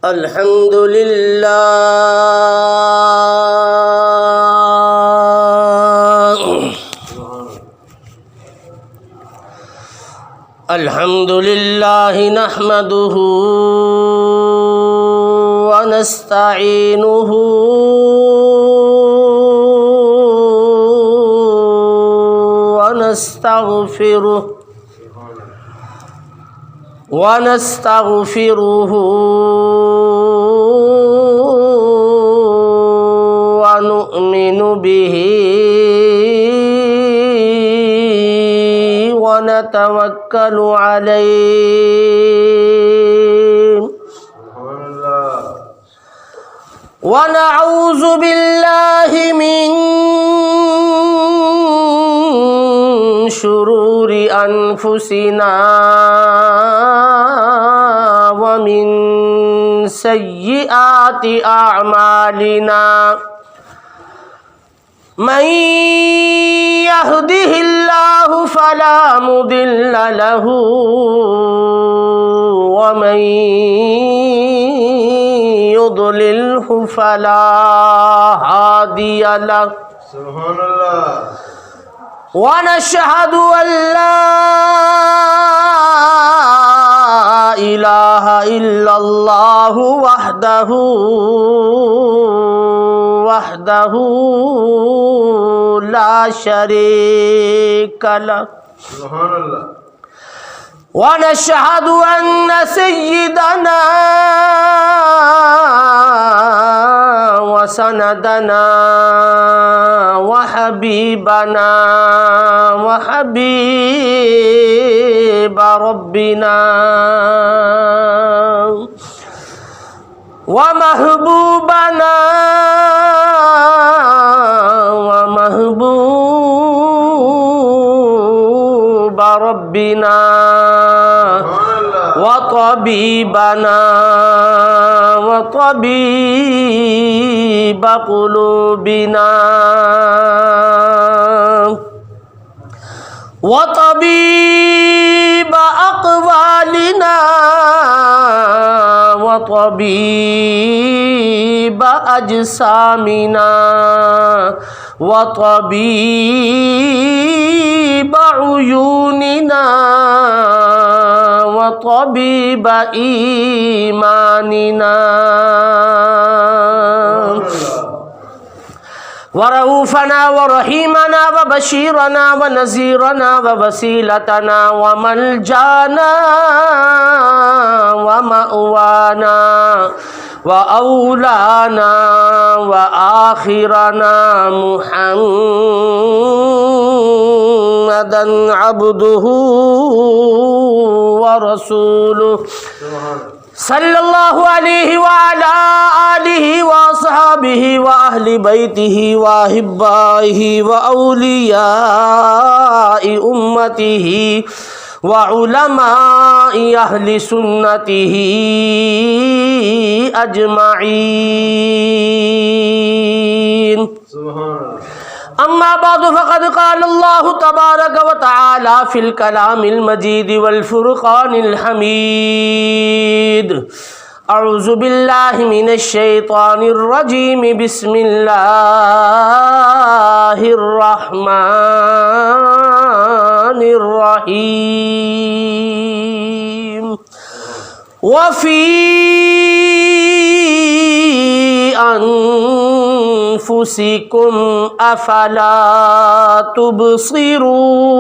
الحمد لله الحمد لله نحمده ونستعينه ونستغفره ونؤمن به ونتوكل عليه ونعوذ بالله من شرور أنفسنا ومن سيئات أعمالنا من يهده الله فلا مضل له ومن يضلله فلا هادي له سبحان الله ونشهد أن لا إله إلا الله وحده لا شريك له سبحان الله ونشهد أن سيدنا وسندنا وحبيبنا وحبيب ربنا ومحبوبنا ومحبوب ربنا وطبيبنا وطبيب قلوبنا وطبيب أقوالنا وطبيب أجسامنا وطبيب عيوننا وطبيب إيماننا ورؤوفنا ورحيمنا وبشيرنا ونذيرنا ووسيلتنا وملجانا ومأوانا وأولانا وآخرنا محمدا عبده ورسوله صلى الله عليه وعلى آله وصحبه وأهل بيته وأحبائه وأولياء أمته وعلماء أهل سنته أجمعين أما بعد فقد قال الله تبارك وتعالى في الكلام المجيد والفرقان الحميد أعوذ بالله من الشيطان الرجيم بسم الله الرحمن الرحيم وفي أنفسكم أفلا تبصرون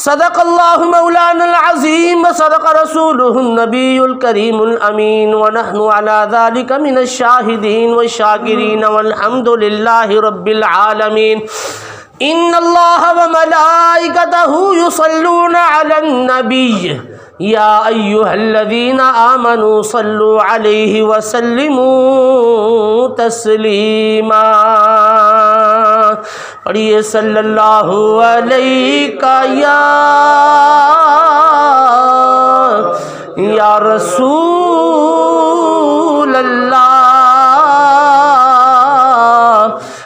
صدق الله مولانا العظيم وصدق رسوله النبي الكريم الأمين ونحن على ذلك من الشاهدين والشاكرين والحمد لله رب العالمين إن الله وملائكته يصلون على النبي يا أيها الذين آمنوا صلوا عليه وسلموا تسليما پڑھیے صلی اللہ علیہ یا رسول اللہ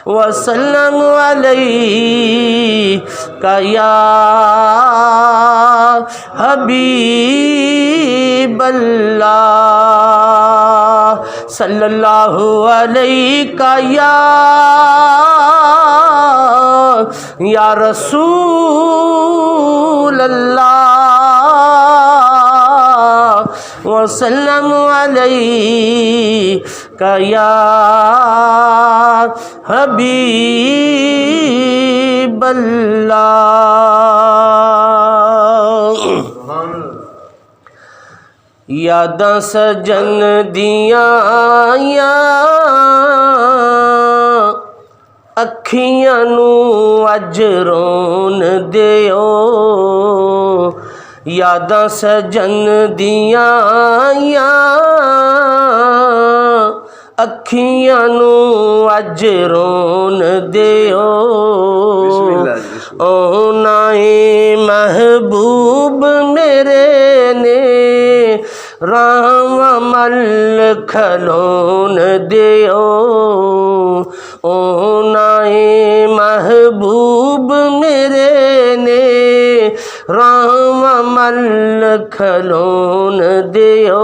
وسلم علیہ یا حبیب اللہ صلی اللہ علیہ یا رسول اللہ وسلم علیک یا حبیب اللہ سبحان اللہ یاداں سجن دیاں اکھیاں نو اج رون دیو یاداں سجن دیاں اکھیاں نو اج رون دیو اونائے محبوب میرے نے رام مل کھلون دیو اونائے محبوب میرے نے رام مل کھلون دیو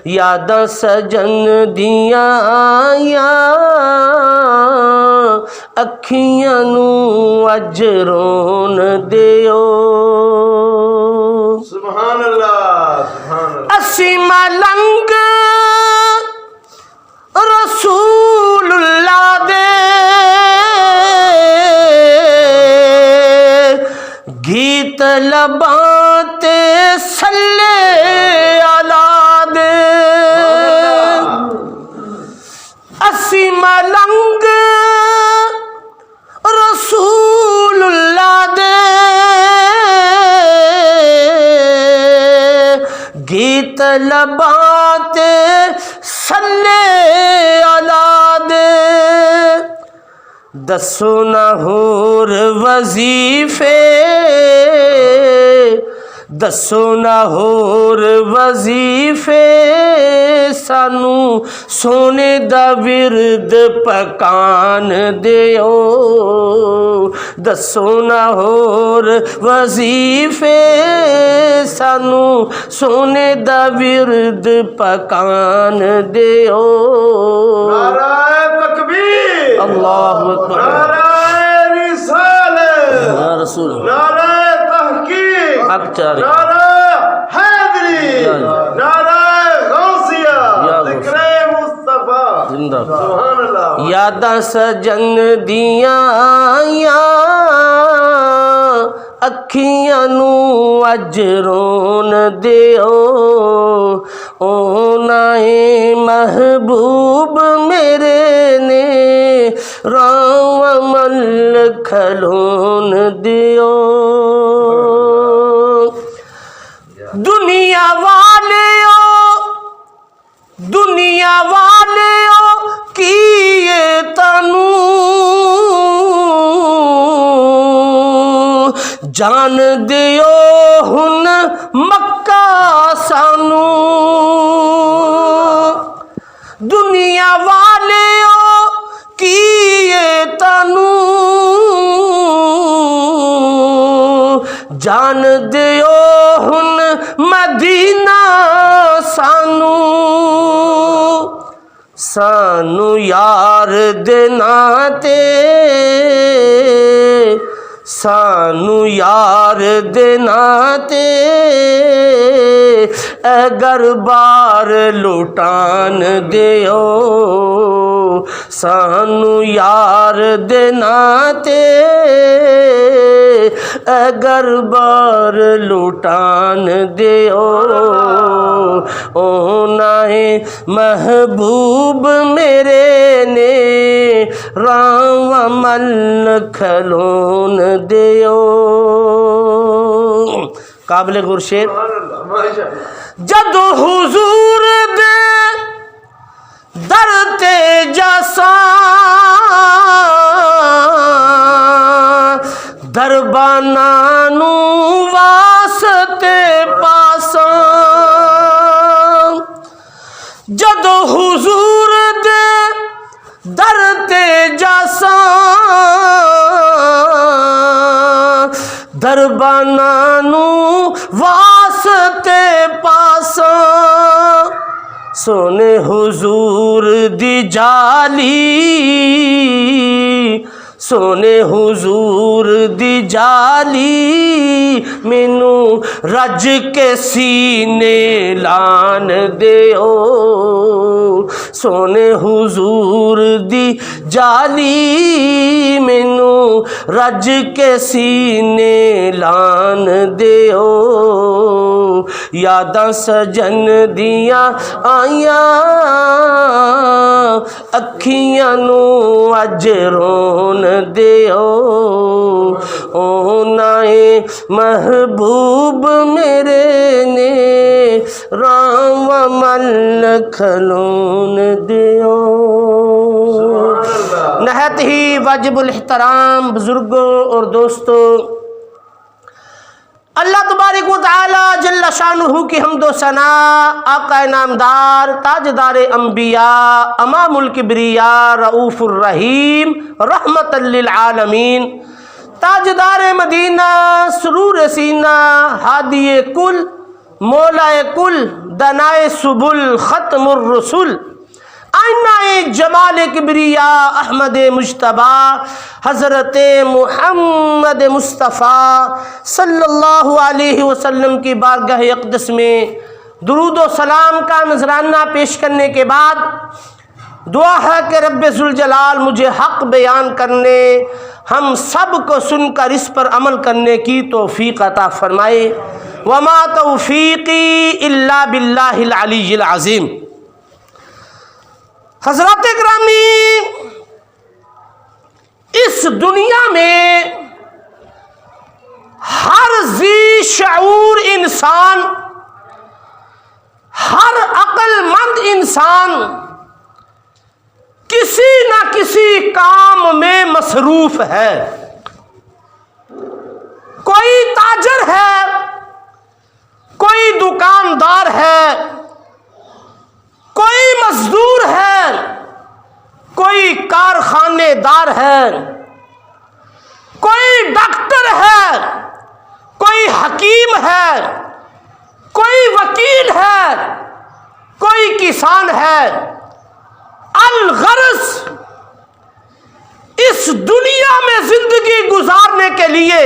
یاداں سجن دیاں اکھیاں نو اج رون دیو سبحان اللہ سبحان اللہ اسی ملنگ رسول اللہ دے گیت لباں تے صلی علی دے اسی ملنگ رسول اللہ دے گیت لباں تے صلی علی دے دسو نہ ہور وظیفے دسو نہ ہور وظیفے سانو سونے دا ورد پکان دیو دسو نہ ہور وظیفے سانو سونے دا ورد پکان دیو نعرہ تکبیر اللہ اکبر نعرہ رسالت یا رسول نعرہ تحقیق اکچاری نعرہ حیدری نعرہ غوثیہ یا ذکر مصطفیٰ زندہ سبحان اللہ یاداں سجن دیاں اکھیاں نو اج رون دیو اونائے محبوب میرے نے رام مل کھلون دیو دنیا والیو کیے تانو جان دیو ہن مکہ سانو دنیا والیو کیے تانو جان دیو ہن مدینہ سانو سانو یار دینا تے سانو یار دینا تے اگر بار لٹان دیو سانو یار دینا تے اگر بار لٹان دیو اونائے محبوب میرے نے رام مل کھلون دیو قابل غور شعر سبحان اللہ ماشاء اللہ جد حضور دے در تے جاساں دربانانو واسطے پاساں جد حضور دے در تے جاساں دربانانو واسطے پاساں سونے حضور دی جالی سونے حضور دی جالی مینوں رج کے سینے لان دیو سونے حضور دی جالی مینوں رج کے سینے لان دیو یاداں سجن دیاں آئیاں اکھیاں نو اج رون دیو اونائے محبوب میرے نے رام و مل کھلون دیو۔ نہایت ہی واجب الاحترام بزرگوں اور دوستوں، اللہ تبارک و تعالی جل شانہ کی حمد و ثناء، آقا نامدار تاجدار انبیاء امام الکبریاء رؤوف الرحیم رحمت للعالمین، تاجدار مدینہ سرور سینہ ہادی کل مولا کل دنائے سبل ختم الرسل، آئینہ جمال کبریاء احمد مجتبیٰ حضرت محمد مصطفیٰ صلی اللہ علیہ وسلم کی بارگاہ اقدس میں درود و سلام کا نذرانہ پیش کرنے کے بعد دعا ہے کہ رب ذوالجلال مجھے حق بیان کرنے، ہم سب کو سن کر اس پر عمل کرنے کی توفیق عطا فرمائے۔ وما توفیقی الا باللہ العلی العظیم۔ حضرات گرامی، اس دنیا میں ہر ذی شعور انسان، ہر عقل مند انسان کسی نہ کسی کام میں مصروف ہے۔ کوئی تاجر ہے، کوئی دکاندار ہے، کوئی مزدور ہے، کوئی کارخانے دار ہے، کوئی ڈاکٹر ہے، کوئی حکیم ہے، کوئی وکیل ہے، کوئی کسان ہے۔ الغرض اس دنیا میں زندگی گزارنے کے لیے،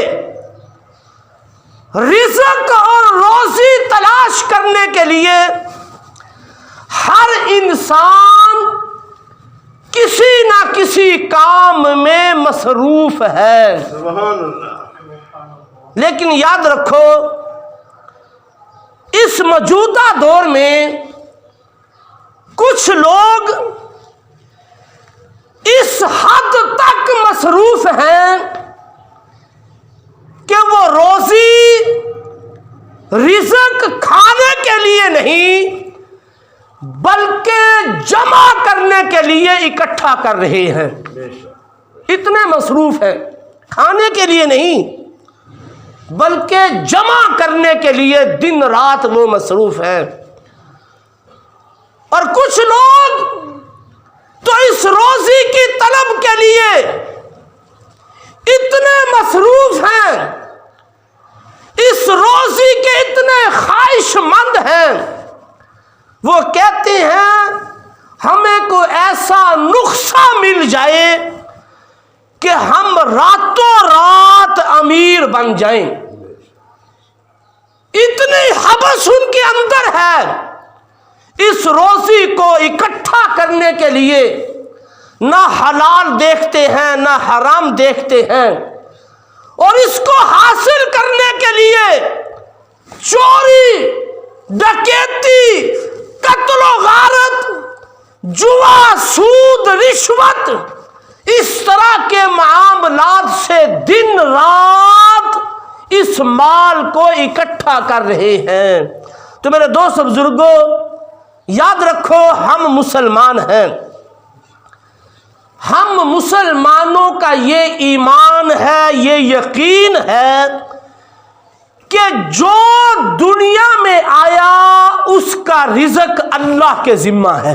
رزق اور روزی تلاش کرنے کے لیے ہر انسان کسی نہ کسی کام میں مصروف ہے۔ سبحان اللہ۔ لیکن یاد رکھو، اس موجودہ دور میں کچھ لوگ اس حد تک مصروف ہیں کہ وہ روزی رزق کھانے کے لیے نہیں بلکہ جمع کرنے کے لیے اکٹھا کر رہے ہیں۔ اتنے مصروف ہیں، کھانے کے لیے نہیں بلکہ جمع کرنے کے لیے دن رات وہ مصروف ہیں۔ اور کچھ لوگ تو اس روزی کی طلب کے لیے اتنے مصروف ہیں، اس روزی کے اتنے خواہش مند ہیں، وہ کہتے ہیں ہمیں کوئی ایسا نسخہ مل جائے کہ ہم راتوں رات امیر بن جائیں۔ اتنی حوث ان کے اندر ہے اس روزی کو اکٹھا کرنے کے لیے، نہ حلال دیکھتے ہیں نہ حرام دیکھتے ہیں، اور اس کو حاصل کرنے کے لیے چوری، ڈکیتی، قتل و غارت، جوا، سود، رشوت، اس طرح کے معاملات سے دن رات اس مال کو اکٹھا کر رہے ہیں۔ تو میرے دوست بزرگوں، یاد رکھو، ہم مسلمان ہیں۔ ہم مسلمانوں کا یہ ایمان ہے، یہ یقین ہے کہ جو دنیا میں آیا اس کا رزق اللہ کے ذمہ ہے۔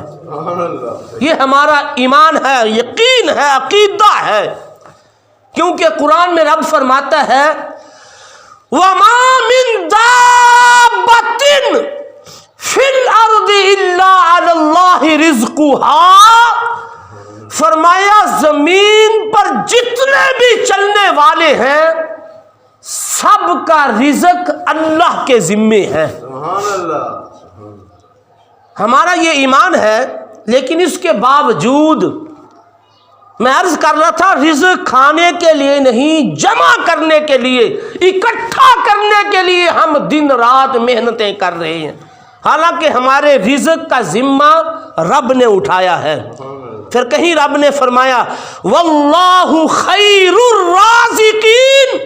یہ ہمارا ایمان ہے، یقین ہے، عقیدہ ہے، کیونکہ قرآن میں رب فرماتا ہے وَمَا مِن دَابَّةٍ فرمایا زمین پر جتنے بھی چلنے والے ہیں سب کا رزق اللہ کے ذمے ہے. سبحان اللہ. ہمارا یہ ایمان ہے، لیکن اس کے باوجود میں عرض کر رہا تھا رزق کھانے کے لیے نہیں، جمع کرنے کے لیے، اکٹھا کرنے کے لیے ہم دن رات محنتیں کر رہے ہیں، حالانکہ ہمارے رزق کا ذمہ رب نے اٹھایا ہے. پھر کہیں رب نے فرمایا واللہ خیر الرازقین،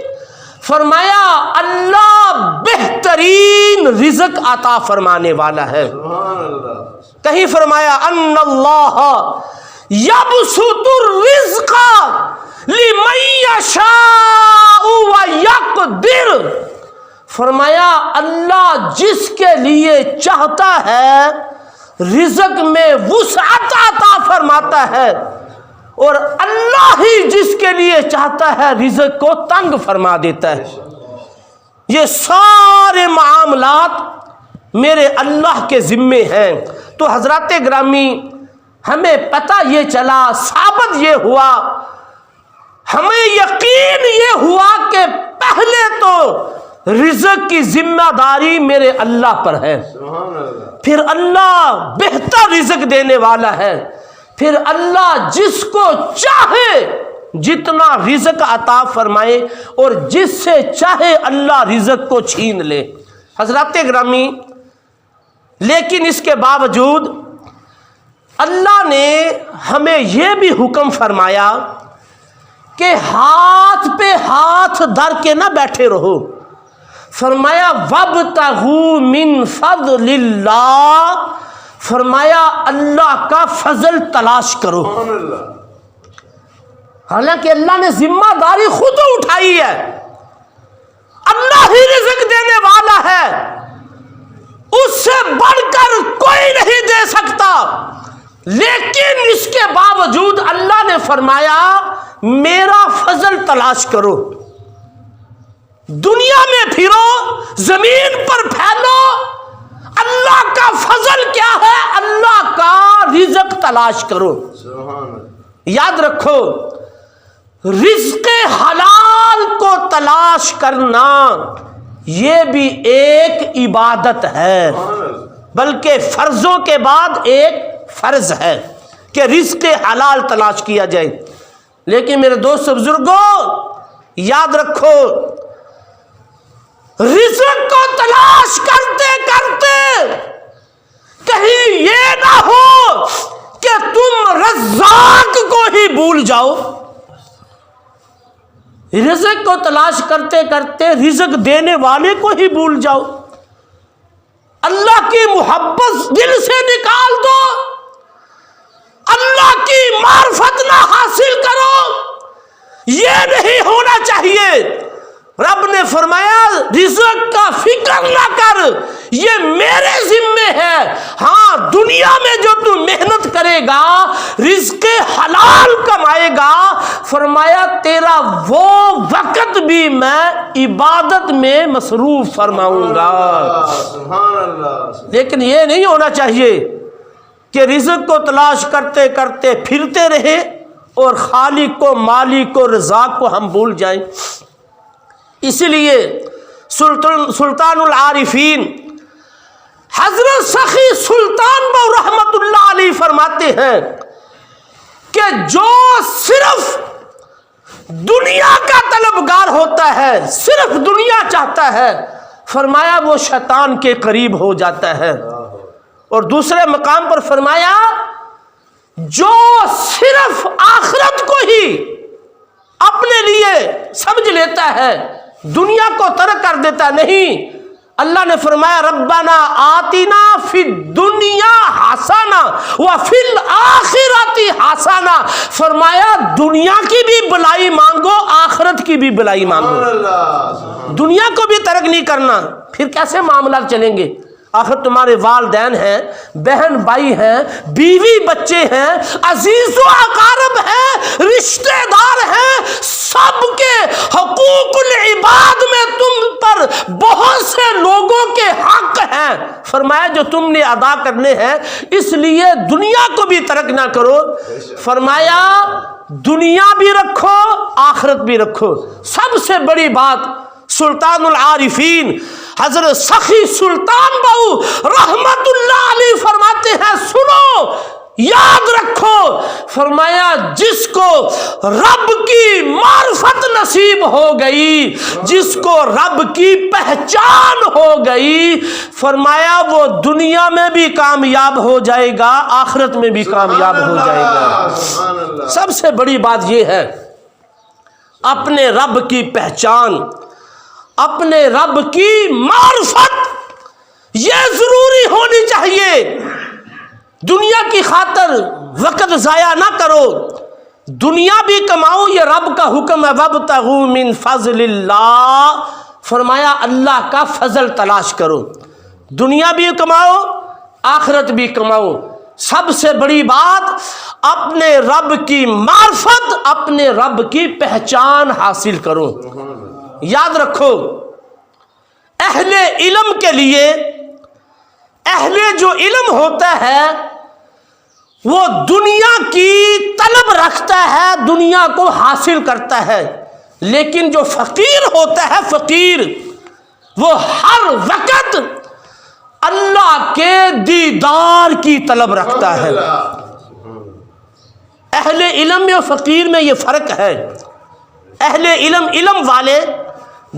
فرمایا اللہ بہترین رزق عطا فرمانے والا ہے. سبحان اللہ. کہیں فرمایا ان اللہ یبسط الرزق لمن یشاء ویقدر، فرمایا اللہ جس کے لیے چاہتا ہے رزق میں وسعت عطا فرماتا ہے، اور اللہ ہی جس کے لیے چاہتا ہے رزق کو تنگ فرما دیتا ہے. یہ سارے معاملات میرے اللہ کے ذمے ہیں. تو حضرات گرامی، ہمیں پتہ یہ چلا، ثابت یہ ہوا، ہمیں یقین یہ ہوا کہ پہلے تو رزق کی ذمہ داری میرے اللہ پر ہے، سبحان اللہ. پھر اللہ بہتر رزق دینے والا ہے، پھر اللہ جس کو چاہے جتنا رزق عطا فرمائے اور جس سے چاہے اللہ رزق کو چھین لے. حضرات گرامی، لیکن اس کے باوجود اللہ نے ہمیں یہ بھی حکم فرمایا کہ ہاتھ پہ ہاتھ دھر کے نہ بیٹھے رہو. فرمایا وابتغوا من فضل اللہ، فرمایا اللہ کا فضل تلاش کرو. سبحان اللہ. حالانکہ اللہ نے ذمہ داری خود اٹھائی ہے، اللہ ہی رزق دینے والا ہے، اس سے بڑھ کر کوئی نہیں دے سکتا. لیکن اس کے باوجود اللہ نے فرمایا میرا فضل تلاش کرو، دنیا میں پھرو، زمین پر پھیلو، اللہ کا فضل کیا ہے، اللہ کا رزق تلاش کرو. سبحان اللہ. یاد رکھو رزق حلال کو تلاش کرنا یہ بھی ایک عبادت ہے، سبحان اللہ. بلکہ فرضوں کے بعد ایک فرض ہے کہ رزق حلال تلاش کیا جائے. لیکن میرے دوست بزرگوں یاد رکھو رزق کو تلاش کرتے کرتے کہیں یہ نہ ہو کہ تم رزاق کو ہی بھول جاؤ. رزق کو تلاش کرتے کرتے رزق دینے والے کو ہی بھول جاؤ. اللہ کی محبت دل سے نکال دو، اللہ کی معرفت نہ حاصل کرو، یہ نہیں ہونا چاہیے. رب نے فرمایا رزق کا فکر نہ کر، یہ میرے ذمے ہے. ہاں دنیا میں جو تو محنت کرے گا، رزق حلال کمائے گا، فرمایا تیرا وہ وقت بھی میں عبادت میں مصروف فرماؤں گا. سبحان اللہ. لیکن یہ نہیں ہونا چاہیے کہ رزق کو تلاش کرتے کرتے پھرتے رہے اور خالق کو، مالک کو، رزاق کو ہم بھول جائیں. اسی لیے سلطان العارفین حضرت سخی سلطان بہو رحمت اللہ علیہ فرماتے ہیں کہ جو صرف دنیا کا طلبگار ہوتا ہے، صرف دنیا چاہتا ہے، فرمایا وہ شیطان کے قریب ہو جاتا ہے. اور دوسرے مقام پر فرمایا جو صرف آخرت کو ہی اپنے لیے سمجھ لیتا ہے، دنیا کو ترک کر دیتا نہیں. اللہ نے فرمایا ربنا آتنا فی الدنیا حسنہ وفی الآخرۃ حسنہ، فرمایا دنیا کی بھی بلائی مانگو، آخرت کی بھی بلائی مانگو. سبحان اللہ. دنیا کو بھی ترک نہیں کرنا. پھر کیسے معاملات چلیں گے؟ آخر تمہارے والدین ہیں، بہن بھائی ہیں، بیوی بچے ہیں، عزیز و اقارب ہیں، رشتہ دار ہیں، سب کے حقوق العباد میں تم پر بہت سے لوگوں کے حق ہیں. ہیں؟ فرمایا جو تم نے ادا کرنے ہیں، اس لیے دنیا کو بھی ترک نہ کرو۔ فرمایا دنیا بھی رکھو، آخرت بھی رکھو۔ سب سے بڑی بات سلطان العارفین حضرت سخی سلطان بہو رحمت اللہ علیہ فرماتے ہیں، سنو یاد رکھو، فرمایا جس کو رب کی معرفت نصیب ہو گئی، جس کو رب کی پہچان ہو گئی، فرمایا وہ دنیا میں بھی کامیاب ہو جائے گا، آخرت میں بھی کامیاب ہو جائے گا۔ سبحان اللہ۔ سب سے بڑی بات یہ ہے اپنے رب کی پہچان، اپنے رب کی معرفت یہ ضروری ہونی چاہیے۔ دنیا کی خاطر وقت ضائع نہ کرو، دنیا بھی کماؤ، یہ رب کا حکم ہے، وابتغوا من فضل اللہ، فرمایا اللہ کا فضل تلاش کرو، دنیا بھی کماؤ، آخرت بھی کماؤ۔ سب سے بڑی بات اپنے رب کی معرفت، اپنے رب کی پہچان حاصل کرو۔ یاد رکھو اہل علم کے لیے، اہل جو علم ہوتا ہے وہ دنیا کی طلب رکھتا ہے، دنیا کو حاصل کرتا ہے، لیکن جو فقیر ہوتا ہے، فقیر وہ ہر وقت اللہ کے دیدار کی طلب رکھتا ہے۔ اہل علم میں اور فقیر میں یہ فرق ہے۔ اہل علم، علم والے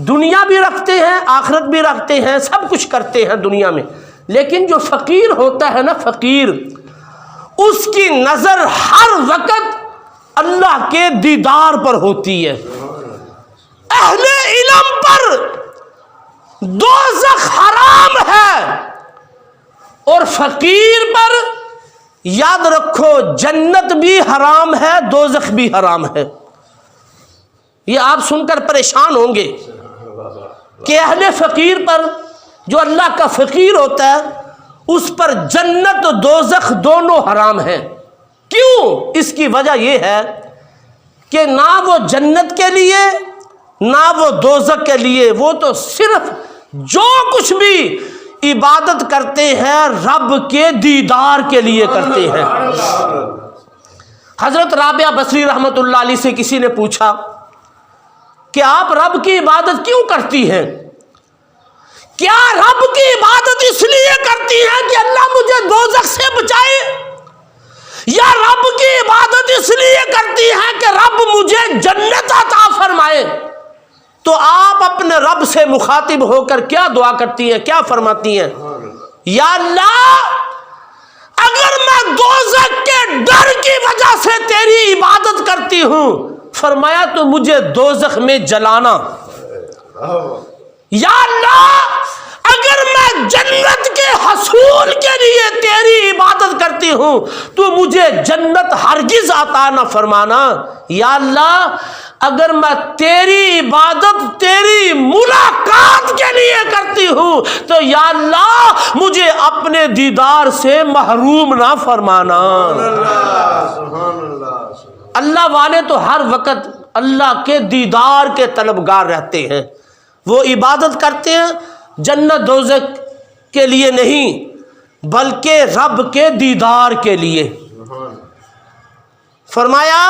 دنیا بھی رکھتے ہیں، آخرت بھی رکھتے ہیں، سب کچھ کرتے ہیں دنیا میں، لیکن جو فقیر ہوتا ہے نا، فقیر، اس کی نظر ہر وقت اللہ کے دیدار پر ہوتی ہے۔ اہل علم پر دوزخ حرام ہے اور فقیر پر یاد رکھو جنت بھی حرام ہے، دوزخ بھی حرام ہے۔ یہ آپ سن کر پریشان ہوں گے کہ اہل فقیر پر، جو اللہ کا فقیر ہوتا ہے، اس پر جنت و دوزخ دونوں حرام ہیں۔ کیوں؟ اس کی وجہ یہ ہے کہ نہ وہ جنت کے لیے نہ وہ دوزخ کے لیے، وہ تو صرف جو کچھ بھی عبادت کرتے ہیں رب کے دیدار کے لیے کرتے ہیں۔ حضرت رابعہ بصری رحمت اللہ علیہ سے کسی نے پوچھا کہ آپ رب کی عبادت کیوں کرتی ہیں؟ کیا رب کی عبادت اس لیے کرتی ہیں کہ اللہ مجھے دوزخ سے بچائے، یا رب کی عبادت اس لیے کرتی ہیں کہ رب مجھے جنت عطا فرمائے؟ تو آپ اپنے رب سے مخاطب ہو کر کیا دعا کرتی ہیں، کیا فرماتی ہیں؟ یا اللہ اگر میں دوزخ کے ڈر کی وجہ سے تیری عبادت کرتی ہوں، فرمایا تو مجھے دوزخ میں جلانا۔ یا اللہ اگر میں جنت کے حصول کے لیے تیری عبادت کرتی ہوں تو مجھے جنت ہرگز عطا نہ فرمانا۔ یا اللہ اگر میں تیری عبادت تیری ملاقات کے لیے کرتی ہوں تو یا اللہ مجھے اپنے دیدار سے محروم نہ فرمانا۔ اللہ والے تو ہر وقت اللہ کے دیدار کے طلبگار رہتے ہیں، وہ عبادت کرتے ہیں جنت دوزخ کے لیے نہیں بلکہ رب کے دیدار کے لیے۔ فرمایا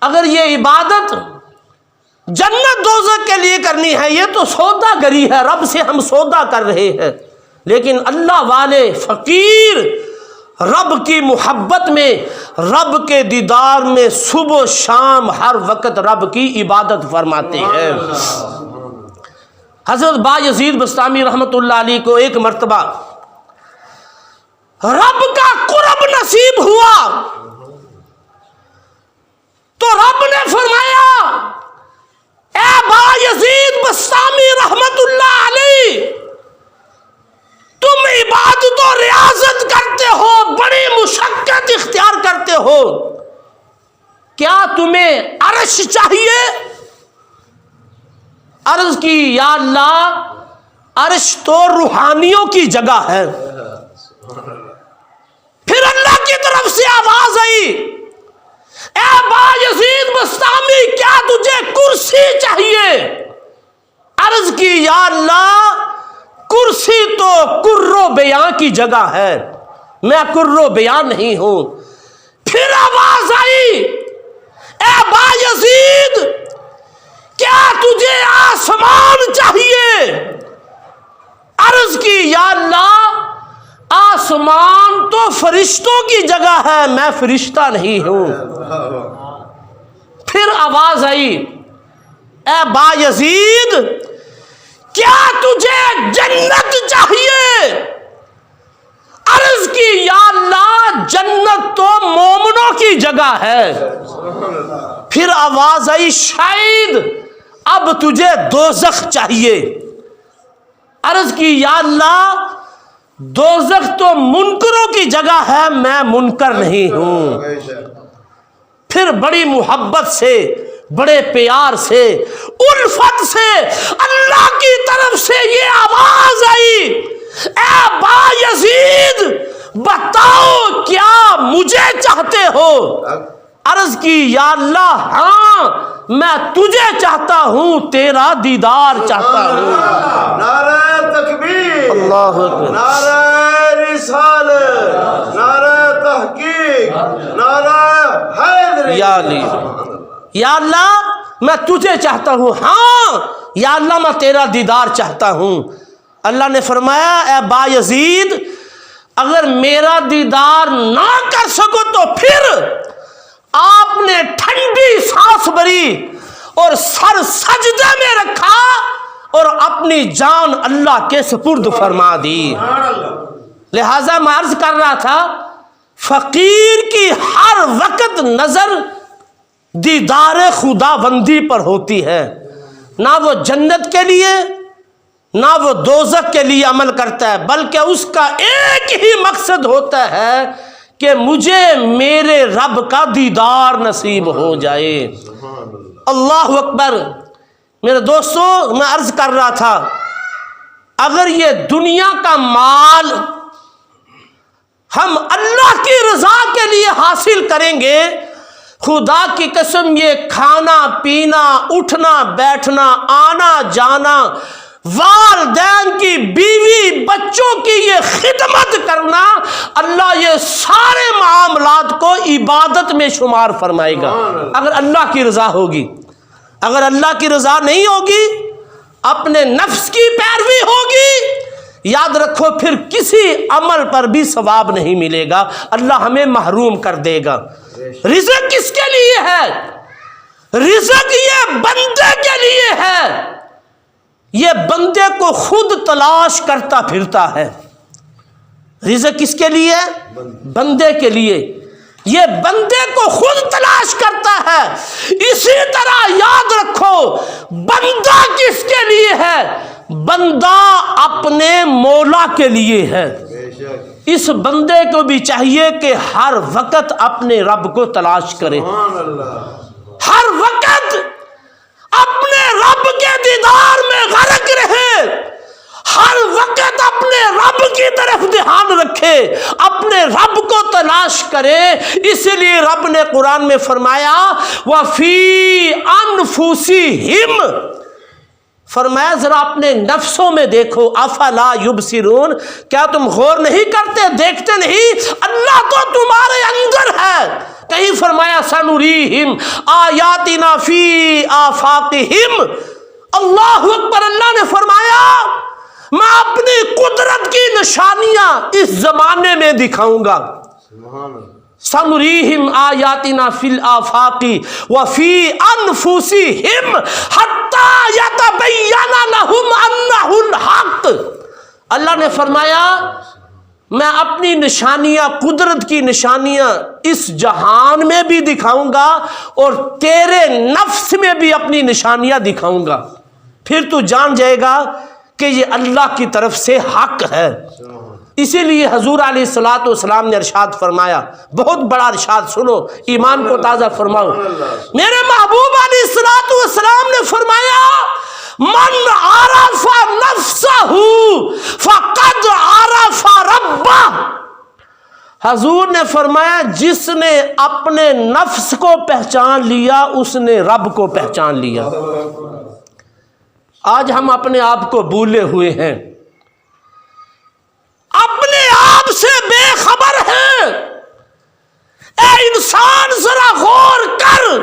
اگر یہ عبادت جنت دوزخ کے لیے کرنی ہے، یہ تو سودا گری ہے، رب سے ہم سودا کر رہے ہیں، لیکن اللہ والے فقیر رب کی محبت میں، رب کے دیدار میں صبح و شام ہر وقت رب کی عبادت فرماتے ہیں۔ حضرت با یزید بسطامی رحمت اللہ علیہ کو ایک مرتبہ رب کا قرب نصیب ہوا تو رب نے فرمایا اے با یزید بسطامی رحمت اللہ علیہ، تم عبادت و ریاضت کرتے ہو، بڑی مشقت اختیار کرتے ہو، کیا تمہیں عرش چاہیے؟ عرض کی یا اللہ عرش تو روحانیوں کی جگہ ہے۔ پھر اللہ کی طرف سے آواز آئی اے با یزید بسطامی کیا تجھے کرسی چاہیے؟ عرض کی یا اللہ کرسی تو بیاں کی جگہ ہے، میں کرو بیاں نہیں ہوں۔ پھر آواز آئی، اے بایزید کیا تجھے آسمان چاہیے؟ عرض کی یا اللہ آسمان تو فرشتوں کی جگہ ہے، میں فرشتہ نہیں ہوں۔ پھر آواز آئی، اے بایزید کیا تجھے جنت چاہیے؟ عرض کی یا اللہ جنت تو مومنوں کی جگہ ہے۔ پھر آواز آئی، شاید اب تجھے دوزخ چاہیے۔ عرض کی یا اللہ دوزخ تو منکروں کی جگہ ہے، میں منکر نہیں ہوں۔ پھر بڑی محبت سے، بڑے پیار سے، الفت سے اللہ کی طرف سے یہ آواز آئی، اے بایزید بتاؤ کیا مجھے چاہتے ہو؟ عرض کی یا اللہ ہاں میں تجھے چاہتا ہوں، تیرا دیدار چاہتا ہوں۔ نعرہ تکبیر، اللہ اکبر، نعرہ رسالت، نعرہ تحقیق، نعرہ حیدری۔ یا علی، یا اللہ میں تجھے چاہتا ہوں، ہاں یا اللہ میں تیرا دیدار چاہتا ہوں۔ اللہ نے فرمایا اے بایزید اگر میرا دیدار نہ کر سکو تو پھر آپ نے ٹھنڈی سانس بھری اور سر سجدے میں رکھا اور اپنی جان اللہ کے سپرد فرما دی۔ لہذا میں عرض کر رہا تھا فقیر کی ہر وقت نظر دیدار خدا بندی پر ہوتی ہے، نہ وہ جنت کے لیے نہ وہ دوزخ کے لیے عمل کرتا ہے، بلکہ اس کا ایک ہی مقصد ہوتا ہے کہ مجھے میرے رب کا دیدار نصیب ہو جائے۔ اللہ اکبر۔ میرے دوستو میں عرض کر رہا تھا اگر یہ دنیا کا مال ہم اللہ کی رضا کے لیے حاصل کریں گے، خدا کی قسم یہ کھانا پینا اٹھنا بیٹھنا آنا جانا والدین کی بیوی بچوں کی یہ خدمت کرنا، اللہ یہ سارے معاملات کو عبادت میں شمار فرمائے گا اگر اللہ کی رضا ہوگی۔ اگر اللہ کی رضا نہیں ہوگی، اپنے نفس کی پیروی ہوگی، یاد رکھو پھر کسی عمل پر بھی ثواب نہیں ملے گا، اللہ ہمیں محروم کر دے گا۔ رزق کس کے لیے ہے؟ رزق یہ بندے کے لیے ہے، یہ بندے کو خود تلاش کرتا پھرتا ہے۔ رزق کس کے لیے؟ بندے کے لیے، یہ بندے کو خود تلاش کرتا ہے۔ اسی طرح یاد رکھو بندہ کس کے لیے ہے؟ بندہ اپنے مولا کے لیے ہے۔ اس بندے کو بھی چاہیے کہ ہر وقت اپنے رب کو تلاش کرے، ہر وقت اپنے رب کے دیدار میں غرق رہے، ہر وقت اپنے رب کی طرف دھیان رکھے، اپنے رب کو تلاش کرے۔ اس لیے رب نے قرآن میں فرمایا وَفِي أَنفُسِهِمْ، فرمایا ذرا اپنے نفسوں میں دیکھو، افلا یبصرون، کیا تم غور نہیں کرتے، دیکھتے نہیں؟ اللہ تو تمہارے اندر ہے۔ کہیں فرمایا سنریہم آیاتنا فی آفاقہم، اللہ اکبر۔ اللہ نے فرمایا میں اپنی قدرت کی نشانیاں اس زمانے میں دکھاؤں گا۔ سنریہم آیاتنا فی الآفاق وفی انفسہم حتی یتبین لہم انہ الحق۔ اللہ نے فرمایا میں اپنی نشانیاں، قدرت کی نشانیاں اس جہان میں بھی دکھاؤں گا اور تیرے نفس میں بھی اپنی نشانیاں دکھاؤں گا، پھر تو جان جائے گا کہ یہ اللہ کی طرف سے حق ہے۔ اسی لیے حضور علیہ الصلوۃ والسلام نے ارشاد فرمایا، بہت بڑا ارشاد، سنو ایمان کو تازہ فرماؤ۔ میرے محبوب علیہ الصلوۃ والسلام نے فرمایا من عرف نفسہ فقد عرف ربہ۔ حضور نے فرمایا جس نے اپنے نفس کو پہچان لیا اس نے رب کو پہچان لیا۔ آج ہم اپنے آپ کو بھولے ہوئے ہیں، اپنے انسان ذرا غور کر،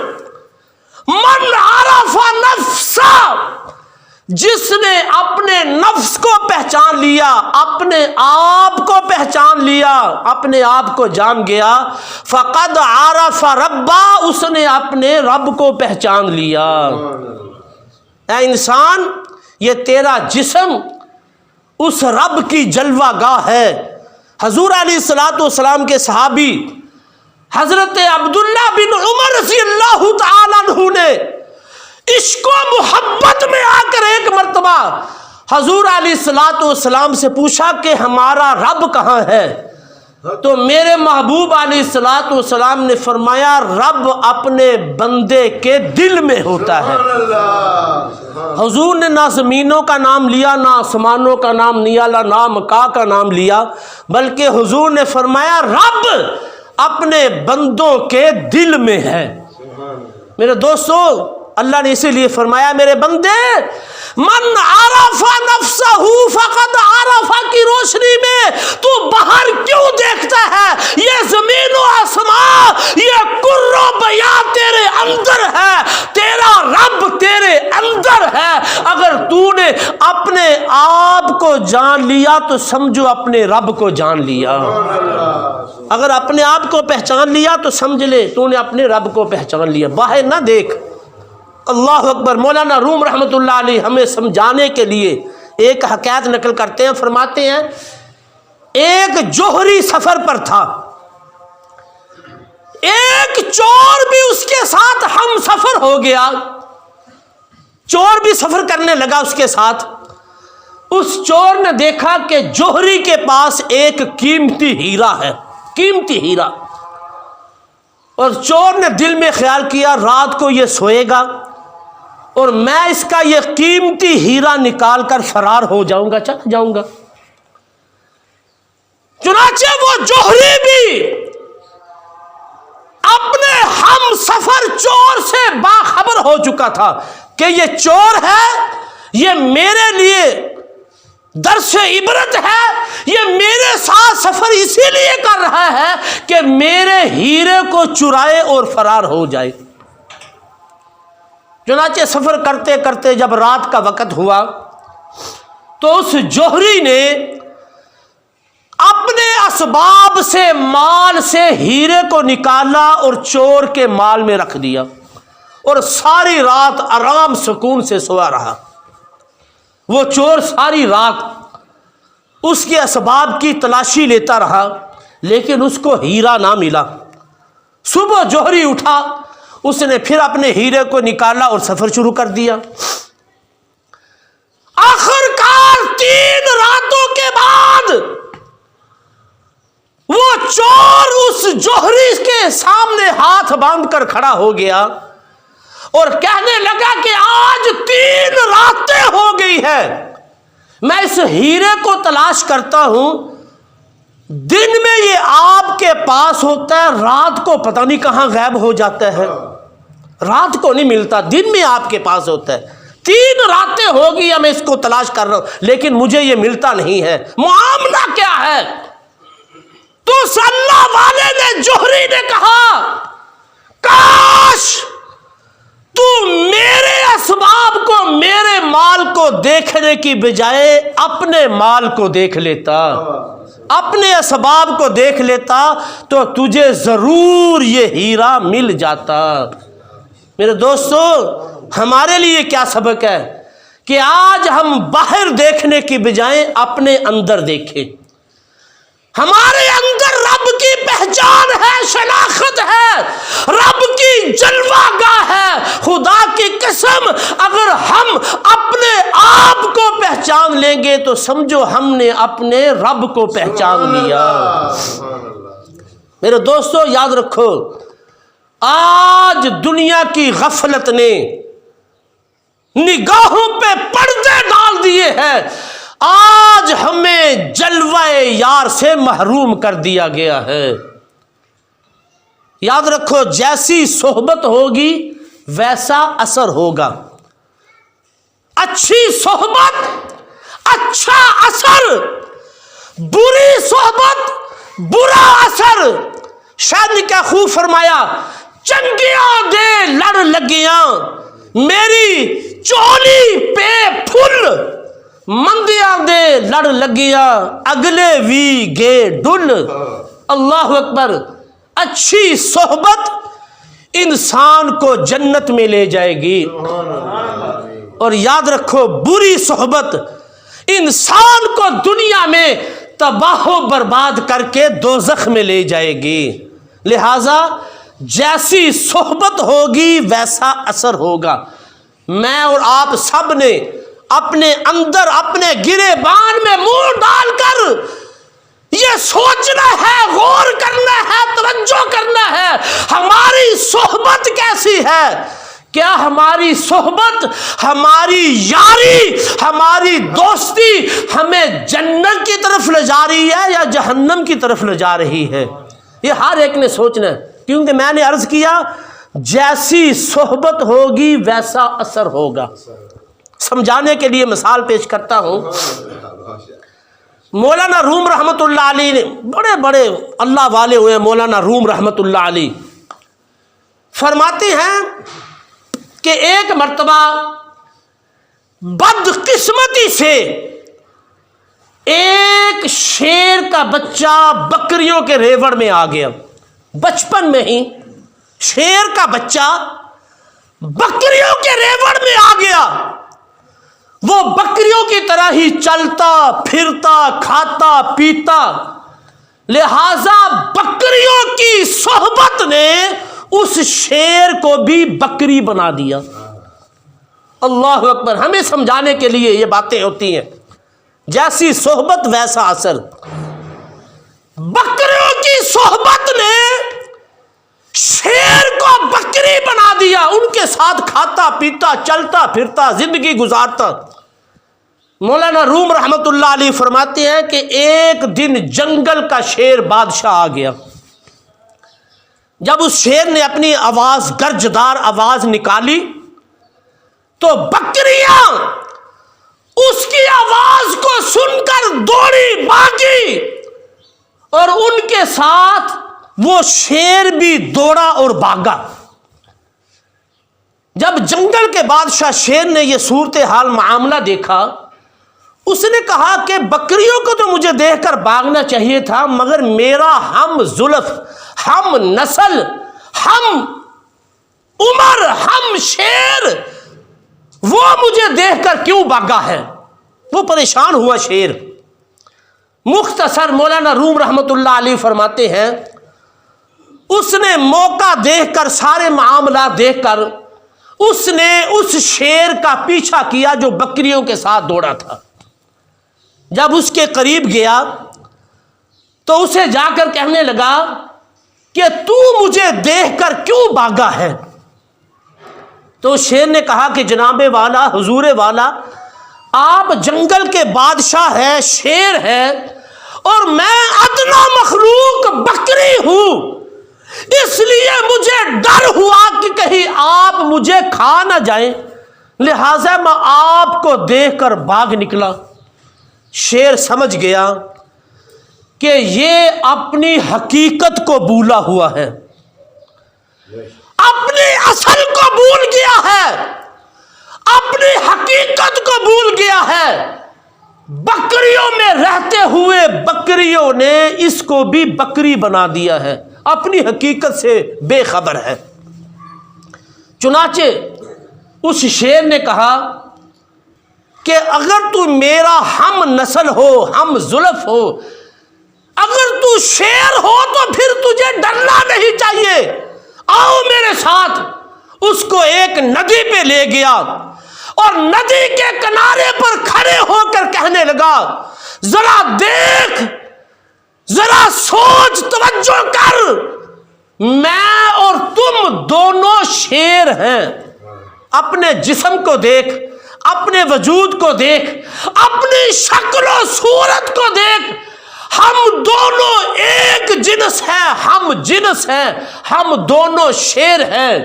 من عرف نفسا، جس نے اپنے نفس کو پہچان لیا، اپنے آپ کو پہچان لیا، اپنے آپ کو جان گیا، فقد عرف ربا، اس نے اپنے رب کو پہچان لیا۔ اے انسان، یہ تیرا جسم اس رب کی جلوہ گاہ ہے۔ حضور علیہ الصلوۃ والسلام کے صحابی حضرت عبداللہ بن عمر رضی اللہ تعالیٰ عنہ نے عشق و محبت میں آ کر ایک مرتبہ حضور علیہ الصلوۃ والسلام سے پوچھا کہ ہمارا رب کہاں ہے؟ تو میرے محبوب علیہ الصلوۃ والسلام نے فرمایا رب اپنے بندے کے دل میں ہوتا ہے۔ حضور نے نہ زمینوں کا نام لیا، نہ آسمانوں کا نام لیا، نہ مکاں کا نام لیا، بلکہ حضور نے فرمایا رب اپنے بندوں کے دل میں ہے۔ میرے دوستو، اللہ نے اسی لیے فرمایا میرے بندے، من عرف نفسہ فقد عرف کی روشنی میں تو باہر کیوں دیکھتا ہے؟ یہ زمین و آسمان، یہ کر و بیا تیرے اندر ہے، تیرا رب تیرے اندر ہے۔ اگر تو نے اپنے آپ کو جان لیا تو سمجھو اپنے رب کو جان لیا۔ اگر اپنے آپ کو پہچان لیا تو سمجھ لے تو نے اپنے رب کو پہچان لیا، باہر نہ دیکھ۔ اللہ اکبر۔ مولانا روم رحمۃ اللہ علیہ ہمیں سمجھانے کے لیے ایک حکایت نقل کرتے ہیں، فرماتے ہیں ایک جوہری سفر پر تھا، ایک چور بھی اس کے ساتھ ہم سفر ہو گیا، چور بھی سفر کرنے لگا اس کے ساتھ۔ اس چور نے دیکھا کہ جوہری کے پاس ایک قیمتی ہیرا ہے، قیمتی ہیرا، اور چور نے دل میں خیال کیا رات کو یہ سوئے گا اور میں اس کا یہ قیمتی ہیرا نکال کر فرار ہو جاؤں گا، چلا جاؤں گا۔ چنانچہ وہ جوہری بھی اپنے ہم سفر چور سے باخبر ہو چکا تھا کہ یہ چور ہے، یہ میرے لیے درس عبرت ہے، یہ میرے ساتھ سفر اسی لیے کر رہا ہے کہ میرے ہیرے کو چرائے اور فرار ہو جائے۔ چنانچہ سفر کرتے کرتے جب رات کا وقت ہوا تو اس جوہری نے اپنے اسباب سے، مال سے ہیرے کو نکالا اور چور کے مال میں رکھ دیا، اور ساری رات آرام سکون سے سویا رہا۔ وہ چور ساری رات اس کے اسباب کی تلاشی لیتا رہا، لیکن اس کو ہیرا نہ ملا۔ صبح جوہری اٹھا، اس نے پھر اپنے ہیرے کو نکالا اور سفر شروع کر دیا۔ آخرکار 3 راتوں کے بعد وہ چور اس جوہری کے سامنے ہاتھ باندھ کر کھڑا ہو گیا اور کہنے لگا کہ آج 3 راتیں ہو گئی ہے میں اس ہیرے کو تلاش کرتا ہوں، دن میں یہ آپ کے پاس ہوتا ہے، رات کو پتہ نہیں کہاں غائب ہو جاتا ہے، رات کو نہیں ملتا، دن میں آپ کے پاس ہوتا ہے۔ 3 راتیں ہو گئی میں اس کو تلاش کر رہا ہوں لیکن مجھے یہ ملتا نہیں ہے، معاملہ کیا ہے؟ تو اللہ والے نے، جوہری نے کہا کاش تو میرے اسباب کو، میرے مال کو دیکھنے کی بجائے اپنے مال کو دیکھ لیتا، اپنے اسباب کو دیکھ لیتا تو تجھے ضرور یہ ہیرا مل جاتا۔ میرے دوستو، ہمارے لیے کیا سبق ہے کہ آج ہم باہر دیکھنے کی بجائے اپنے اندر دیکھیں۔ ہمارے اندر رب کی پہچان ہے، شناخت ہے، رب کی جلوہ گاہ ہے۔ خدا کی قسم، اگر ہم اپنے آپ کو پہچان لیں گے تو سمجھو ہم نے اپنے رب کو پہچان لیا۔ میرے دوستو یاد رکھو، آج دنیا کی غفلت نے نگاہوں پہ پردے ڈال دیے ہیں، آج ہمیں جلوہ یار سے محروم کر دیا گیا ہے۔ یاد رکھو، جیسی صحبت ہوگی ویسا اثر ہوگا۔ اچھی صحبت اچھا اثر، بری صحبت برا اثر۔ شاید نے کیا خوب فرمایا، چنگیاں دے لڑ لگیاں میری چولی پہ پھل، مندیاں دے لڑ لگیاں اگلے وی گے ڈل۔ اللہ اکبر۔ اچھی صحبت انسان کو جنت میں لے جائے گی، اور یاد رکھو بری صحبت انسان کو دنیا میں تباہ و برباد کر کے دوزخ میں لے جائے گی۔ لہذا جیسی صحبت ہوگی ویسا اثر ہوگا۔ میں اور آپ سب نے اپنے اندر اپنے گریبان میں منہ ڈال کر یہ سوچنا ہے، غور کرنا ہے، توجہ کرنا ہے، ہماری صحبت کیسی ہے؟ کیا ہماری صحبت، ہماری یاری، ہماری دوستی ہمیں جنت کی طرف لے جا رہی ہے یا جہنم کی طرف لے جا رہی ہے؟ یہ ہر ایک نے سوچنا ہے، کیونکہ میں نے عرض کیا جیسی صحبت ہوگی ویسا اثر ہوگا۔ سمجھانے کے لیے مثال پیش کرتا ہوں۔ مولانا روم رحمۃ اللہ علیہ نے، بڑے بڑے اللہ والے ہوئے مولانا روم رحمۃ اللہ علیہ، فرماتے ہیں کہ ایک مرتبہ بدقسمتی سے ایک شیر کا بچہ بکریوں کے ریوڑ میں آ گیا۔ بچپن میں ہی شیر کا بچہ بکریوں کے ریوڑ میں آ گیا۔ وہ بکریوں کی طرح ہی چلتا پھرتا کھاتا پیتا، لہذا بکریوں کی صحبت نے اس شیر کو بھی بکری بنا دیا۔ اللہ اکبر۔ ہمیں سمجھانے کے لیے یہ باتیں ہوتی ہیں، جیسی صحبت ویسا اثر۔ بکریوں کی صحبت نے شیر کو بکری بنا دیا، ان کے ساتھ کھاتا پیتا چلتا پھرتا زندگی گزارتا۔ مولانا روم رحمۃ اللہ علیہ فرماتے ہیں کہ ایک دن جنگل کا شیر بادشاہ آ گیا۔ جب اس شیر نے اپنی آواز، گرجدار آواز نکالی تو بکریاں اس کی آواز کو سن کر دوڑی بھاگی، اور ان کے ساتھ وہ شیر بھی دوڑا اور بھاگا۔ جب جنگل کے بادشاہ شیر نے یہ صورتحال معاملہ دیکھا، اس نے کہا کہ بکریوں کو تو مجھے دیکھ کر بھاگنا چاہیے تھا، مگر میرا ہم زلف، ہم نسل، ہم عمر، ہم شیر، وہ مجھے دیکھ کر کیوں بھاگا ہے؟ وہ پریشان ہوا شیر۔ مختصر مولانا روم رحمۃ اللہ علیہ فرماتے ہیں اس نے موقع دیکھ کر، سارے معاملات دیکھ کر، اس نے اس شیر کا پیچھا کیا جو بکریوں کے ساتھ دوڑا تھا۔ جب اس کے قریب گیا تو اسے جا کر کہنے لگا کہ تو مجھے دیکھ کر کیوں بھاگا ہے؟ تو شیر نے کہا کہ جناب والا، حضور والا، آپ جنگل کے بادشاہ ہیں، شیر ہے، اور میں ادنا مخلوق بکری ہوں، اس لیے مجھے ڈر ہوا کہ کہیں آپ مجھے کھا نہ جائیں، لہذا میں آپ کو دیکھ کر بھاگ نکلا۔ شیر سمجھ گیا کہ یہ اپنی حقیقت کو بھولا ہوا ہے، اپنی اصل کو بھول گیا ہے، اپنی حقیقت کو بھول گیا ہے۔ بکریوں میں رہتے ہوئے بکریوں نے اس کو بھی بکری بنا دیا ہے، اپنی حقیقت سے بے خبر ہے۔ چنانچہ اس شیر نے کہا کہ اگر تو میرا ہم نسل ہو، ہم زلف ہو، اگر تو شیر ہو تو پھر تجھے ڈرنا نہیں چاہیے، آؤ میرے ساتھ۔ اس کو ایک ندی پہ لے گیا اور ندی کے کنارے پر کھڑے ہو کر کہنے لگا، ذرا دیکھ، ذرا سوچ، توجہ کر، میں اور تم دونوں شیر ہیں، اپنے جسم کو دیکھ، اپنے وجود کو دیکھ، اپنی شکل و صورت کو دیکھ، ہم دونوں ایک جنس ہیں، ہم جنس ہیں، ہم دونوں شیر ہیں۔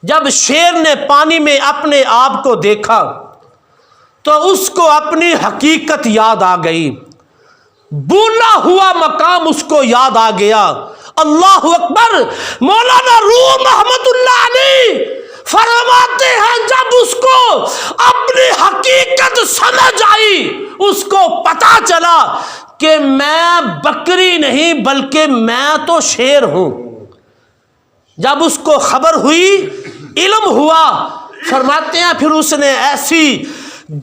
جب شیر نے پانی میں اپنے آپ کو دیکھا تو اس کو اپنی حقیقت یاد آ گئی، بھولا ہوا مقام اس کو یاد آ گیا، اللہ اکبر. مولانا روم رحمت اللہ علیہ فرماتے ہیں جب اس کو اپنی حقیقت سمجھ آئی، اس کو پتا چلا کہ میں بکری نہیں بلکہ میں تو شیر ہوں. جب اس کو خبر ہوئی، علم ہوا، فرماتے ہیں پھر اس نے ایسی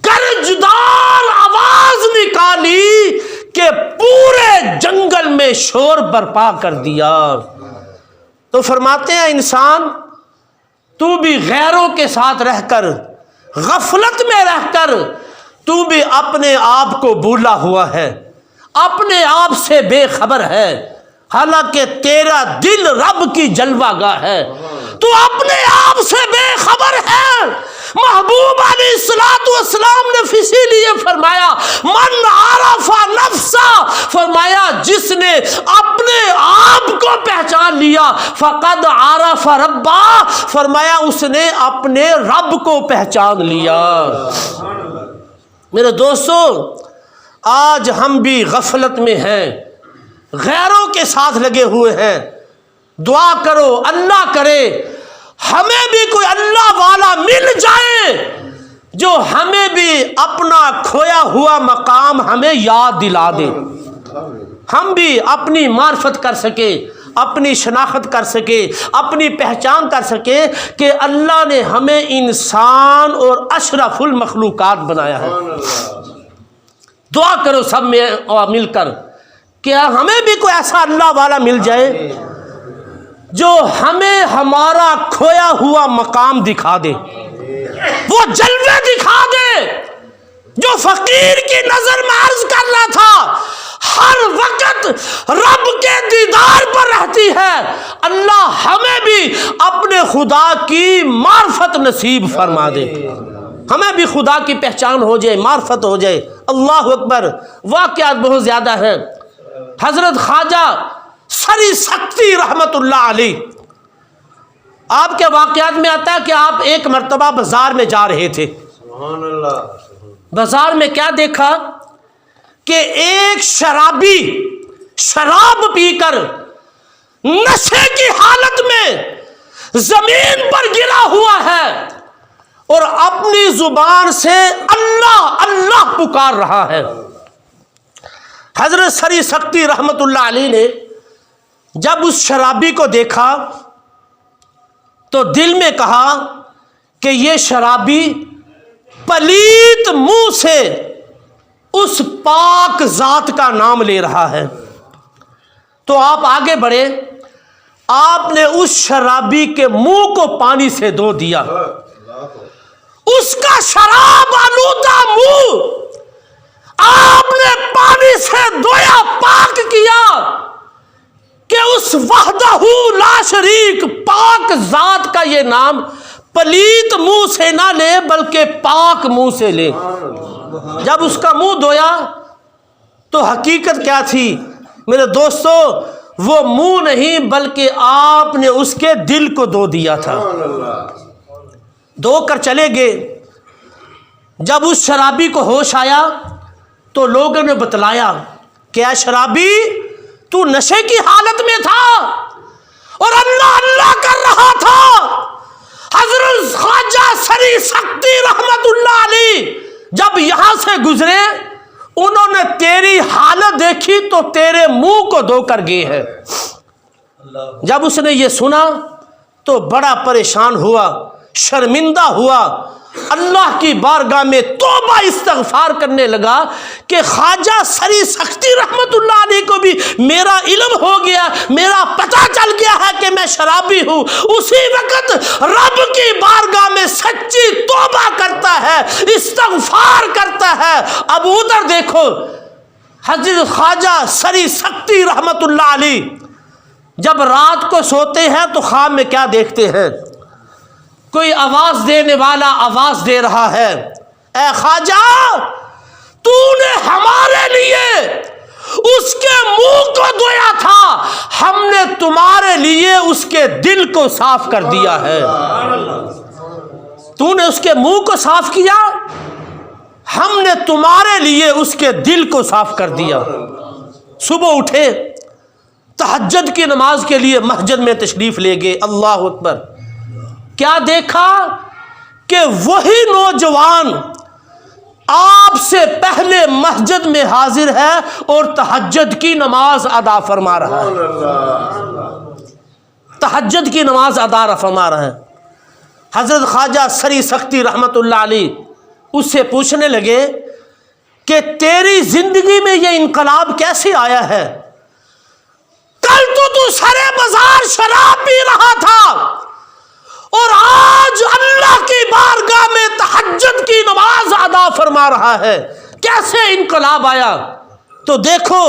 گرجدار آواز نکالی کہ پورے جنگل میں شور برپا کر دیا. تو فرماتے ہیں انسان تو بھی غیروں کے ساتھ رہ کر، غفلت میں رہ کر تو بھی اپنے آپ کو بھولا ہوا ہے، اپنے آپ سے بے خبر ہے، حالانکہ تیرا دل رب کی جلوہ گاہ ہے. تو اپنے آپ سے بے خبر ہے. محبوب علیہ الصلوۃ والسلام نے اسی لیے فرمایا من عرف نفسا، فرمایا جس نے اپنے آپ کو پہچان لیا فقد عرف ربا، فرمایا اس نے اپنے رب کو پہچان لیا. میرے دوستو، آج ہم بھی غفلت میں ہیں، غیروں کے ساتھ لگے ہوئے ہیں. دعا کرو اللہ کرے ہمیں بھی کوئی اللہ والا مل جائے جو ہمیں بھی اپنا کھویا ہوا مقام ہمیں یاد دلا دے، ہم بھی اپنی معرفت کر سکے، اپنی شناخت کر سکے، اپنی پہچان کر سکے کہ اللہ نے ہمیں انسان اور اشرف المخلوقات بنایا ہے. دعا کرو سب میں مل کر کہ ہمیں بھی کوئی ایسا اللہ والا مل جائے جو ہمیں ہمارا کھویا ہوا مقام دکھا دے، وہ جلوے دکھا دے جو فقیر کی نظر میں عرض کر رہا تھا. ہر وقت رب کے دیدار پر رہتی ہے. اللہ ہمیں بھی اپنے خدا کی معرفت نصیب فرما دے، ہمیں بھی خدا کی پہچان ہو جائے، معرفت ہو جائے. اللہ اکبر. واقعات بہت زیادہ ہیں. حضرت خواجہ سری سختی رحمت اللہ علیہ، آپ کے واقعات میں آتا ہے کہ آپ ایک مرتبہ بازار میں جا رہے تھے. سبحان اللہ. بازار میں کیا دیکھا کہ ایک شرابی شراب پی کر نشے کی حالت میں زمین پر گرا ہوا ہے اور اپنی زبان سے اللہ اللہ پکار رہا ہے. حضرت سری سختی رحمت اللہ علیہ نے جب اس شرابی کو دیکھا تو دل میں کہا کہ یہ شرابی پلیت منہ سے اس پاک ذات کا نام لے رہا ہے. تو آپ آگے بڑھے، آپ نے اس شرابی کے منہ کو پانی سے دھو دیا. اس کا شراب آلودہ منہ آپ نے پانی سے دھویا، پاک کیا کہ اس وحدہ لا شریک پاک ذات کا یہ نام پلیت منہ سے نہ لے بلکہ پاک منہ سے لے. جب اس کا منہ دھویا تو حقیقت کیا تھی میرے دوستو؟ وہ منہ نہیں بلکہ آپ نے اس کے دل کو دھو دیا تھا. دھو کر چلے گئے. جب اس شرابی کو ہوش آیا تو لوگوں نے بتلایا کہ اے شرابی، تو نشے کی حالت میں تھا اور اللہ اللہ کر رہا تھا. حضرت خواجہ سری سختی رحمت اللہ علیہ جب یہاں سے گزرے، انہوں نے تیری حالت دیکھی تو تیرے منہ کو دھو کر گئے ہیں. جب اس نے یہ سنا تو بڑا پریشان ہوا، شرمندہ ہوا، اللہ کی بارگاہ میں توبہ استغفار کرنے لگا کہ خواجہ سری سختی رحمت اللہ علیہ کو بھی میرا علم ہو گیا، میرا پتہ چل گیا ہے کہ میں شرابی ہوں. اسی وقت رب کی بارگاہ میں سچی توبہ کرتا ہے، استغفار کرتا ہے. اب ادھر دیکھو، حضرت خواجہ سری سختی رحمت اللہ علیہ جب رات کو سوتے ہیں تو خواب میں کیا دیکھتے ہیں؟ کوئی آواز دینے والا آواز دے رہا ہے، اے خواجہ، تو نے ہمارے لیے اس کے منہ کو دھویا تھا، ہم نے تمہارے لیے اس کے دل کو صاف کر دیا ہے. تو نے اس کے منہ کو صاف کیا، ہم نے تمہارے لیے اس کے دل کو صاف کر دیا. صبح اٹھے تہجد کی نماز کے لیے مسجد میں تشریف لے گئے. اللہ اکبر. کیا دیکھا کہ وہی نوجوان آپ سے پہلے مسجد میں حاضر ہے اور تہجد کی نماز ادا فرما رہا ہے. تہجد کی نماز ادا فرما رہا ہے. حضرت خواجہ سری سختی رحمت اللہ علیہ اس سے پوچھنے لگے کہ تیری زندگی میں یہ انقلاب کیسے آیا ہے؟ کل تو سرے بازار شراب پی رہا تھا اور آج اللہ کی بارگاہ میں تہجد کی نماز ادا فرما رہا ہے. کیسے انقلاب آیا؟ تو دیکھو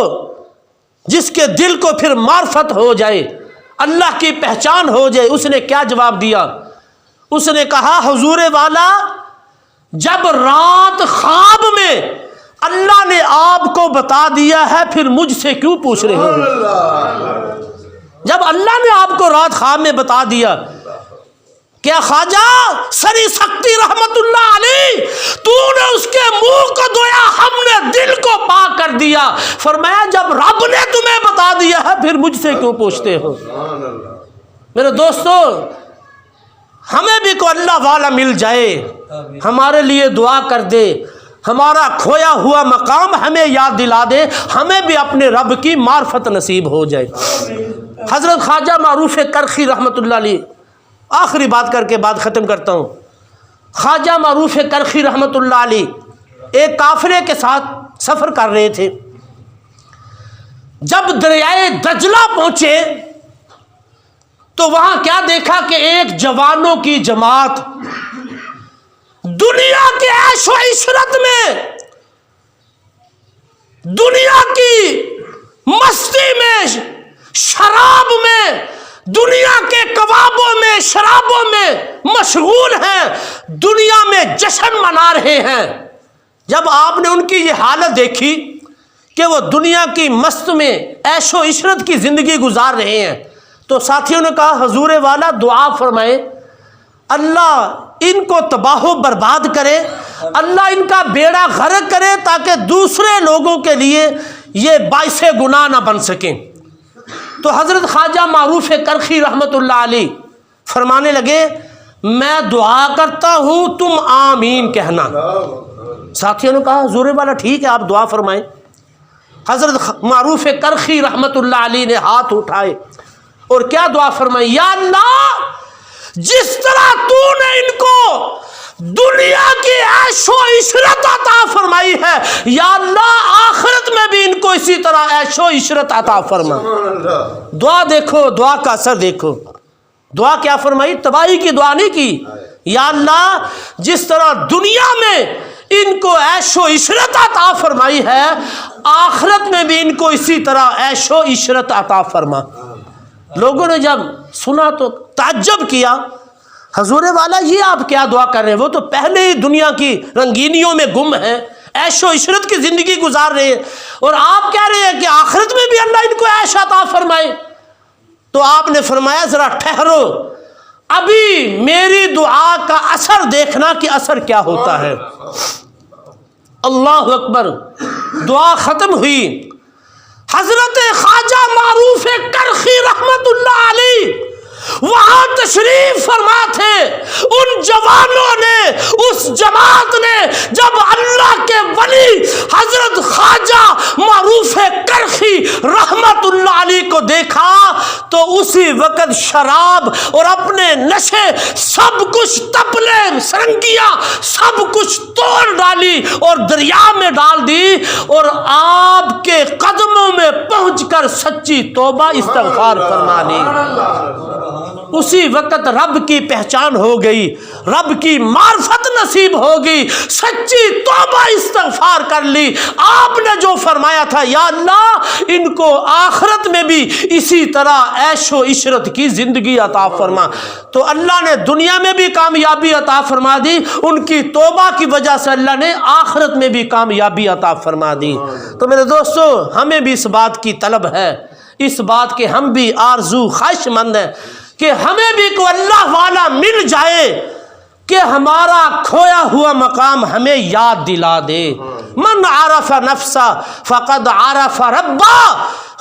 جس کے دل کو پھر معرفت ہو جائے، اللہ کی پہچان ہو جائے. اس نے کیا جواب دیا؟ اس نے کہا حضور والا، جب رات خواب میں اللہ نے آپ کو بتا دیا ہے پھر مجھ سے کیوں پوچھ رہے ہو؟ جب اللہ نے آپ کو رات خواب میں بتا دیا. کیا خواجہ سری سختی رحمت اللہ علیہ تو نے اس کے منہ کو دھویا، ہم نے دل کو پاک کر دیا. فرمایا جب رب نے تمہیں بتا دیا ہے پھر مجھ سے کیوں پوچھتے ہو؟ میرے دوستو، ہمیں بھی کوئی اللہ والا مل جائے، ہمارے لیے دعا کر دے، ہمارا کھویا ہوا مقام ہمیں یاد دلا دے، ہمیں بھی اپنے رب کی معرفت نصیب ہو جائے. حضرت خواجہ معروف کرخی رحمت اللہ علیہ، آخری بات کر کے بات ختم کرتا ہوں. خواجہ معروف کرخی رحمت اللہ علیہ ایک قافلے کے ساتھ سفر کر رہے تھے. جب دریائے دجلہ پہنچے تو وہاں کیا دیکھا کہ ایک جوانوں کی جماعت دنیا کے عیش و عشرت میں، دنیا کی مستی میں، شراب میں، دنیا کے کبابوں میں، شرابوں میں مشغول ہیں، دنیا میں جشن منا رہے ہیں. جب آپ نے ان کی یہ حالت دیکھی کہ وہ دنیا کی مست میں عیش و عشرت کی زندگی گزار رہے ہیں تو ساتھیوں نے کہا حضور والا دعا فرمائے، اللہ ان کو تباہ و برباد کرے، اللہ ان کا بیڑا غرق کرے تاکہ دوسرے لوگوں کے لیے یہ باعث گناہ نہ بن سکیں. تو حضرت خواجہ معروف کرخی رحمت اللہ علیہ فرمانے لگے میں دعا کرتا ہوں تم آمین کہنا. ساتھیوں نے کہا حضور والا ٹھیک ہے آپ دعا فرمائیں. حضرت معروف کرخی رحمت اللہ علیہ نے ہاتھ اٹھائے اور کیا دعا فرمائی؟ یا اللہ جس طرح تو نے ان کو دنیا کی عیش و عشرت عطا فرمائی ہے، یا اللہ آخرت میں بھی ان کو اسی طرح عیش و عشرت عطا فرما. دعا دیکھو، دعا کا اثر دیکھو. دعا کیا فرمائی؟ تباہی کی دعا نہیں کی. یا اللہ جس طرح دنیا میں ان کو عیش و عشرت عطا فرمائی ہے، آخرت میں بھی ان کو اسی طرح عیش و عشرت عطا فرما. لوگوں نے جب سنا تو تعجب کیا، حضور والا یہ آپ کیا دعا کر رہے ہیں؟ وہ تو پہلے ہی دنیا کی رنگینیوں میں گم ہیں، عیش و عشرت کی زندگی گزار رہے ہیں، اور آپ کہہ رہے ہیں کہ آخرت میں بھی اللہ ان کو عیش عطا فرمائے. تو آپ نے فرمایا ذرا ٹھہرو، ابھی میری دعا کا اثر دیکھنا کہ اثر کیا ہوتا ہے. اللہ اکبر. دعا ختم ہوئی. حضرت خواجہ معروف کرخی رحمت اللہ علیہ وہاں تشریف فرما تھے. ان جوانوں نے، اس جماعت نے جب اللہ کے ولی حضرت خواجہ معروف کرخی رحمت اللہ علیہ کو دیکھا تو اسی وقت شراب اور اپنے نشے سب کچھ، تپلے سرنگیاں سب کچھ توڑ ڈالی اور دریا میں ڈال دی، اور آپ کے قدموں میں پہنچ کر سچی توبہ استغفار فرما لی. اسی وقت رب کی پہچان ہو گئی، رب کی معرفت نصیب ہو گئی، سچی توبہ استغفار کر لی. آپ نے جو فرمایا تھا یا اللہ ان کو آخرت میں بھی اسی طرح عیش و عشرت کی زندگی عطا فرما، تو اللہ نے دنیا میں بھی کامیابی عطا فرما دی. ان کی توبہ کی وجہ سے اللہ نے آخرت میں بھی کامیابی عطا فرما دی. تو میرے دوستو ہمیں بھی اس بات کی طلب ہے، اس بات کے ہم بھی آرزو خواہش مند ہیں کہ ہمیں بھی کوئی اللہ والا مل جائے کہ ہمارا کھویا ہوا مقام ہمیں یاد دلا دے. من عرف نفسہ فقد عرف ربہ.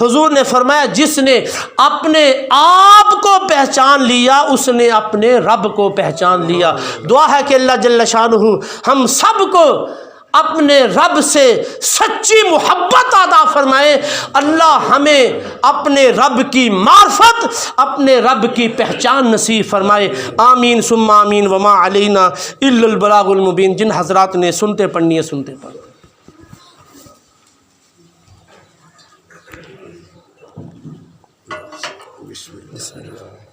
حضور نے فرمایا جس نے اپنے آپ کو پہچان لیا اس نے اپنے رب کو پہچان لیا۔ دعا ہے کہ اللہ جل شانہ ہم سب کو اپنے رب سے سچی محبت عطا فرمائے۔ اللہ ہمیں اپنے رب کی معرفت، اپنے رب کی پہچان نصیب فرمائے۔ آمین ثم آمین وما علینا الا البلاغ المبین۔ جن حضرات نے سنتے پڑھنی ہے سنتے پڑھ۔ بسم اللہ۔